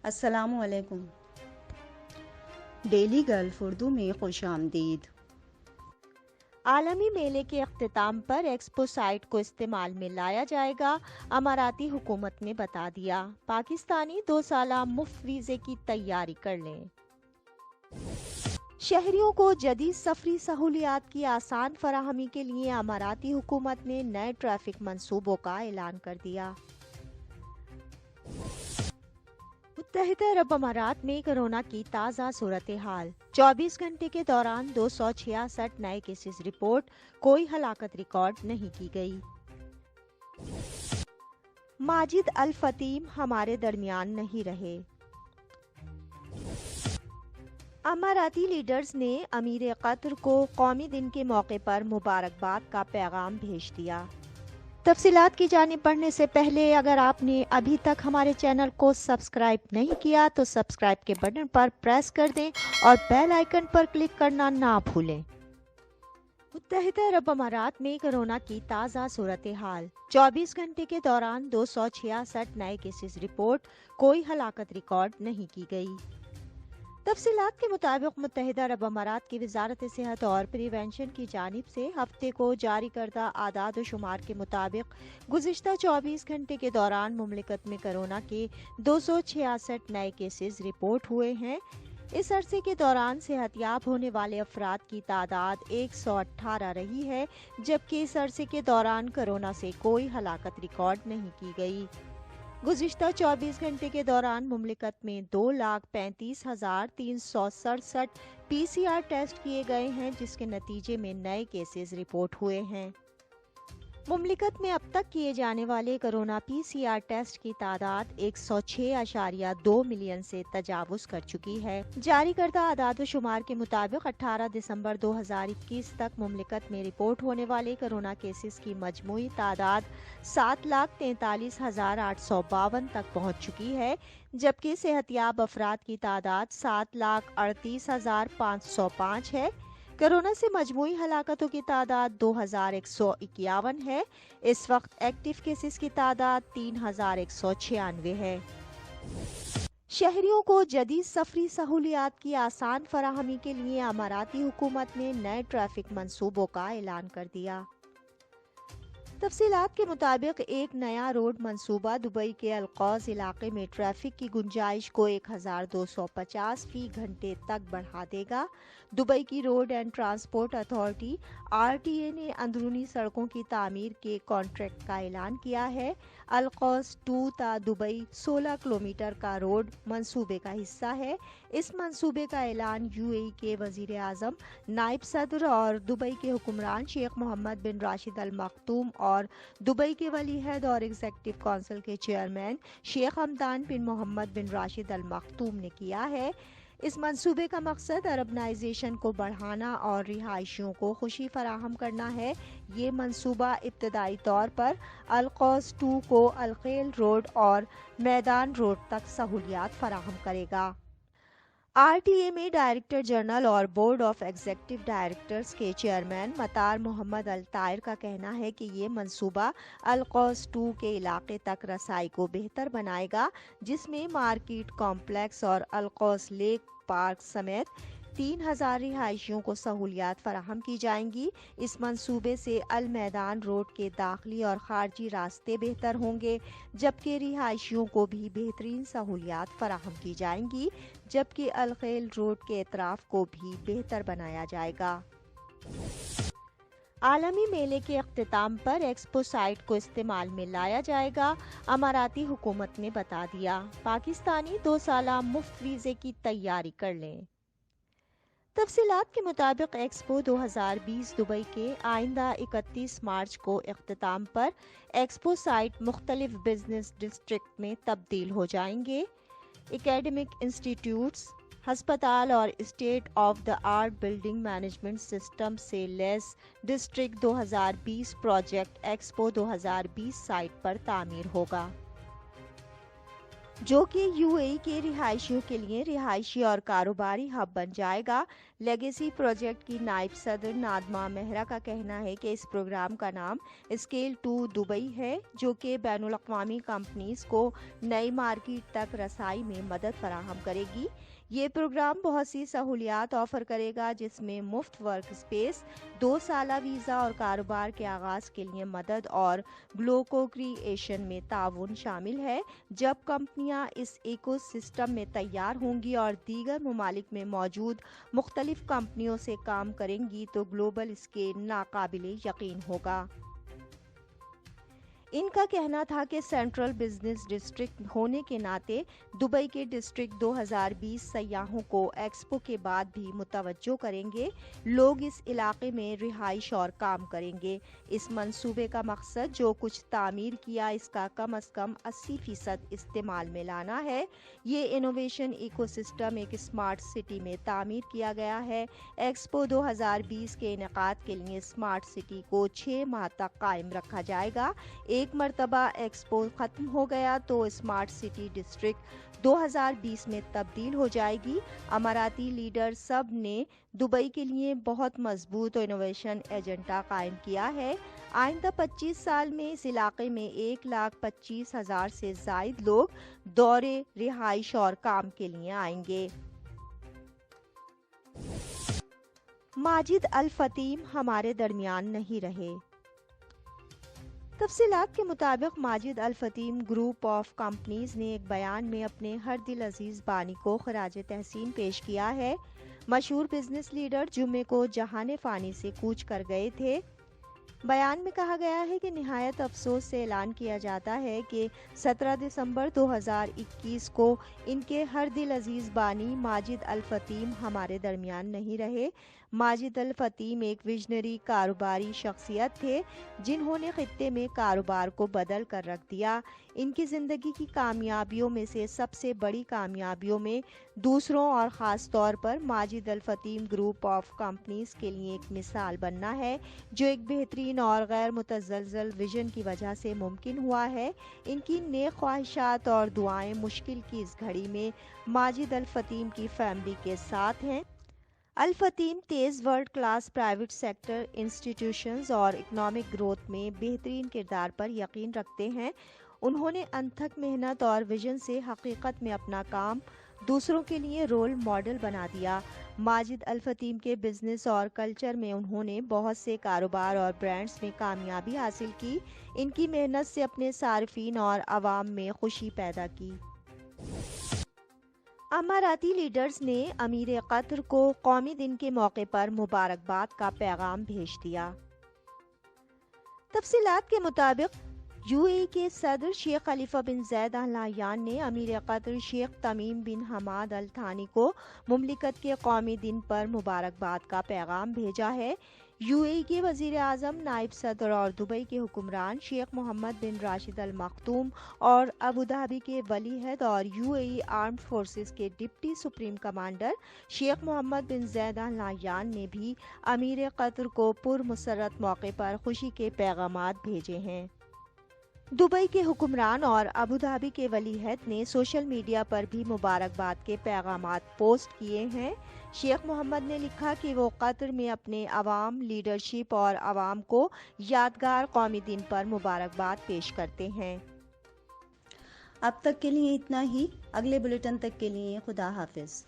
السلام علیکم۔ Daily golf Urdu میں خوش آمدید۔ عالمی میلے کے اختتام پر ایکسپو سائٹ کو استعمال میں لایا جائے گا، اماراتی حکومت نے بتا دیا۔ پاکستانی 2 سالہ مفت ویزے کی تیاری کر لیں۔ شہریوں کو جدید سفری سہولیات کی آسان فراہمی کے لیے اماراتی حکومت نے نئے ٹریفک منصوبوں کا اعلان کر دیا۔ متحدہ عرب امارات میں کورونا کی تازہ صورتحال، 24 گھنٹے کے دوران 266 نئے کیسز رپورٹ، کوئی ہلاکت ریکارڈ نہیں کی گئی۔ ماجد الفتیم ہمارے درمیان نہیں رہے۔ اماراتی لیڈرز نے امیر قطر کو قومی دن کے موقع پر مبارکباد کا پیغام بھیج دیا۔ تفصیلات کی جانب بڑھنے سے پہلے اگر آپ نے ابھی تک ہمارے چینل کو سبسکرائب نہیں کیا تو سبسکرائب کے بٹن پر پریس کر دیں اور بیل آئیکن پر کلک کرنا نہ بھولیں۔ متحدہ عرب امارات میں کورونا کی تازہ صورتحال، 24 گھنٹے کے دوران 266 نئے کیسز رپورٹ، کوئی ہلاکت ریکارڈ نہیں کی گئی۔ تفصیلات کے مطابق متحدہ عرب امارات کی وزارت صحت اور پریونشن کی جانب سے ہفتے کو جاری کردہ اعداد و شمار کے مطابق گزشتہ 24 گھنٹے کے دوران مملکت میں کورونا کے 266 نئے کیسز رپورٹ ہوئے ہیں۔ اس عرصے کے دوران صحت یاب ہونے والے افراد کی تعداد 118 رہی ہے، جبکہ اس عرصے کے دوران کورونا سے کوئی ہلاکت ریکارڈ نہیں کی گئی۔ گزشتہ 24 گھنٹے کے دوران مملکت میں 2,35,367 PCR ٹیسٹ کیے گئے ہیں، جس کے نتیجے میں نئے کیسز رپورٹ ہوئے ہیں۔ مملکت میں اب تک کیے جانے والے کورونا PCR ٹیسٹ کی تعداد 106.2 ملین سے تجاوز کر چکی ہے۔ جاری کردہ اعداد و شمار کے مطابق 18 دسمبر 2021 تک مملکت میں رپورٹ ہونے والے کورونا کیسز کی مجموعی تعداد 7,43,852 تک پہنچ چکی ہے، جبکہ صحت یاب افراد کی تعداد 7,38,505 ہے۔ کورونا سے مجموعی ہلاکتوں کی تعداد 2,151 ہے۔ اس وقت ایکٹیو کیسز کی تعداد 3,196 ہے۔ شہریوں کو جدید سفری سہولیات کی آسان فراہمی کے لیے اماراتی حکومت نے نئے ٹریفک منصوبوں کا اعلان کر دیا۔ تفصیلات کے مطابق ایک نیا روڈ منصوبہ دبئی کے القوز علاقے میں ٹریفک کی گنجائش کو 1,250 فی گھنٹے تک بڑھا دے گا۔ دبئی کی road and transport authority RTA نے اندرونی سڑکوں کی تعمیر کے کانٹریکٹ کا اعلان کیا ہے۔ القوز 2 تا دبئی 16 کلومیٹر کا روڈ منصوبے کا حصہ ہے۔ اس منصوبے کا اعلان UAE کے وزیر اعظم، نائب صدر اور دبئی کے حکمران شیخ محمد بن راشد ال مختوم اور دبئی کے ولی عہد اور ایگزیکٹو کونسل کے چیئرمین شیخ حمدان بن محمد بن راشد ال مختوم نے کیا ہے۔ اس منصوبے کا مقصد اربنائزیشن کو بڑھانا اور رہائشیوں کو خوشی فراہم کرنا ہے۔ یہ منصوبہ ابتدائی طور پر القوز 2 کو الخیل روڈ اور میدان روڈ تک سہولیات فراہم کرے گا۔ RTA میں ڈائریکٹر جنرل اور بورڈ آف ایگزیکٹو ڈائریکٹرز کے چیئرمین مطار محمد الطاہر کا کہنا ہے کہ یہ منصوبہ القوز 2 کے علاقے تک رسائی کو بہتر بنائے گا، جس میں مارکیٹ کمپلیکس اور القوز لیک پارک سمیت 3,000 رہائشیوں کو سہولیات فراہم کی جائیں گی۔ اس منصوبے سے المیدان روڈ کے داخلی اور خارجی راستے بہتر ہوں گے، جبکہ رہائشیوں کو بھی بہترین سہولیات فراہم کی جائیں گی، جبکہ الخیل روڈ کے اطراف کو بھی بہتر بنایا جائے گا۔ عالمی میلے کے اختتام پر ایکسپو سائٹ کو استعمال میں لایا جائے گا، اماراتی حکومت نے بتا دیا۔ پاکستانی 2 سالہ مفت ویزے کی تیاری کر لیں۔ تفصیلات کے مطابق ایکسپو 2020 دبئی کے آئندہ 31 مارچ کو اختتام پر ایکسپو سائٹ مختلف بزنس ڈسٹرکٹ میں تبدیل ہو جائیں گے۔ اکیڈمک انسٹیٹیوٹس، ہسپتال اور state of the art building management system سے لیس ڈسٹرکٹ 2020 پروجیکٹ ایکسپو 2020 سائٹ پر تعمیر ہوگا۔ جو کہ یو اے ای کے رہائشیوں کے لیے رہائشی اور کاروباری ہب بن جائے گا۔ لیگیسی پروجیکٹ کی نائب صدر نادمہ مہرا کا کہنا ہے کہ اس پروگرام کا نام اسکیل ٹو دبئی ہے، جو کہ بین الاقوامی کمپنیز کو نئی مارکیٹ تک رسائی میں مدد فراہم کرے گی۔ یہ پروگرام بہت سی سہولیات آفر کرے گا، جس میں مفت ورک سپیس، 2 سالہ ویزا اور کاروبار کے آغاز کے لیے مدد اور گلوکو کریئیشن میں تعاون شامل ہے۔ جب کمپنیاں اس ایکو سسٹم میں تیار ہوں گی اور دیگر ممالک میں موجود مختلف کمپنیوں سے کام کریں گی تو گلوبل اسکیل ناقابل یقین ہوگا۔ ان کا کہنا تھا کہ سینٹرل بزنس ڈسٹرکٹ ہونے کے ناطے دبئی کے ڈسٹرکٹ 2020 سیاحوں کو ایکسپو کے بعد بھی متوجہ کریں گے۔ لوگ اس علاقے میں رہائش اور کام کریں گے۔ اس منصوبے کا مقصد جو کچھ تعمیر کیا اس کا کم از کم 80% استعمال میں لانا ہے۔ یہ انوویشن ایکو سسٹم ایک اسمارٹ سٹی میں تعمیر کیا گیا ہے۔ ایکسپو 2020 کے انعقاد کے لیے اسمارٹ سٹی کو 6 ماہ تک قائم رکھا جائے گا۔ ایک مرتبہ ایکسپو ختم ہو گیا تو اسمارٹ سٹی ڈسٹرکٹ 2020 میں تبدیل ہو جائے گی۔ اماراتی لیڈر سب نے دبئی کے لیے بہت مضبوط انوویشن ایجنڈا قائم کیا ہے۔ آئندہ 25 سال میں اس علاقے میں 1,25,000 سے زائد لوگ دورے، رہائش اور کام کے لیے آئیں گے۔ ماجد الفتیم ہمارے درمیان نہیں رہے۔ تفصیلات کے مطابق ماجد الفتیم گروپ آف کمپنیز نے ایک بیان میں اپنے ہر دل عزیز بانی کو خراج تحسین پیش کیا ہے۔ مشہور بزنس لیڈر جمعے کو جہان فانی سے کوچ کر گئے تھے۔ بیان میں کہا گیا ہے کہ نہایت افسوس سے اعلان کیا جاتا ہے کہ 17 دسمبر 2021 کو ان کے ہر دل عزیز بانی ماجد الفتیم ہمارے درمیان نہیں رہے۔ ماجد الفتیم ایک ویژنری کاروباری شخصیت تھے جنہوں نے خطے میں کاروبار کو بدل کر رکھ دیا۔ ان کی زندگی کی کامیابیوں میں سے سب سے بڑی کامیابیوں میں دوسروں اور خاص طور پر ماجد الفتیم گروپ آف کمپنیز کے لیے ایک مثال بننا ہے، جو ایک بہترین اور غیر متزلزل ویژن کی وجہ سے ممکن ہوا ہے۔ ان کی نیک خواہشات اور دعائیں مشکل کی اس گھڑی میں ماجد الفتیم کی فیملی کے ساتھ ہیں۔ الفتیم تیز world class private sector institutions اور اکنامک گروتھ میں بہترین کردار پر یقین رکھتے ہیں۔ انہوں نے انتھک محنت اور ویژن سے حقیقت میں اپنا کام دوسروں کے لیے رول ماڈل بنا دیا۔ ماجد الفتیم کے بزنس اور کلچر میں انہوں نے بہت سے کاروبار اور برانڈز میں کامیابی حاصل کی۔ ان کی محنت سے اپنے صارفین اور عوام میں خوشی پیدا کی۔ اماراتی لیڈرز نے امیر قطر کو قومی دن کے موقع پر مبارکباد کا پیغام بھیج دیا۔ تفصیلات کے مطابق یو اے ای کے صدر شیخ خلیفہ بن زید آل نہیان نے امیر قطر شیخ تمیم بن حماد ال تھانی کو مملکت کے قومی دن پر مبارکباد کا پیغام بھیجا ہے۔ یو اے ای کے وزیر اعظم، نائب صدر اور دبئی کے حکمران شیخ محمد بن راشد ال مختوم اور ابوظہبی کے ولی عہد اور you a E armed forces کے ڈپٹی سپریم کمانڈر شیخ محمد بن زید آل نہیان نے بھی امیر قطر کو پرمسرت موقع پر خوشی کے پیغامات بھیجے ہیں۔ دبئی کے حکمران اور ابوظہبی کے ولی عہد نے سوشل میڈیا پر بھی مبارکباد کے پیغامات پوسٹ کیے ہیں۔ شیخ محمد نے لکھا کہ وہ قطر میں اپنے عوام، لیڈرشپ اور عوام کو یادگار قومی دن پر مبارکباد پیش کرتے ہیں۔ اب تک کے لیے اتنا ہی۔ اگلے بلیٹن تک کے لیے خدا حافظ۔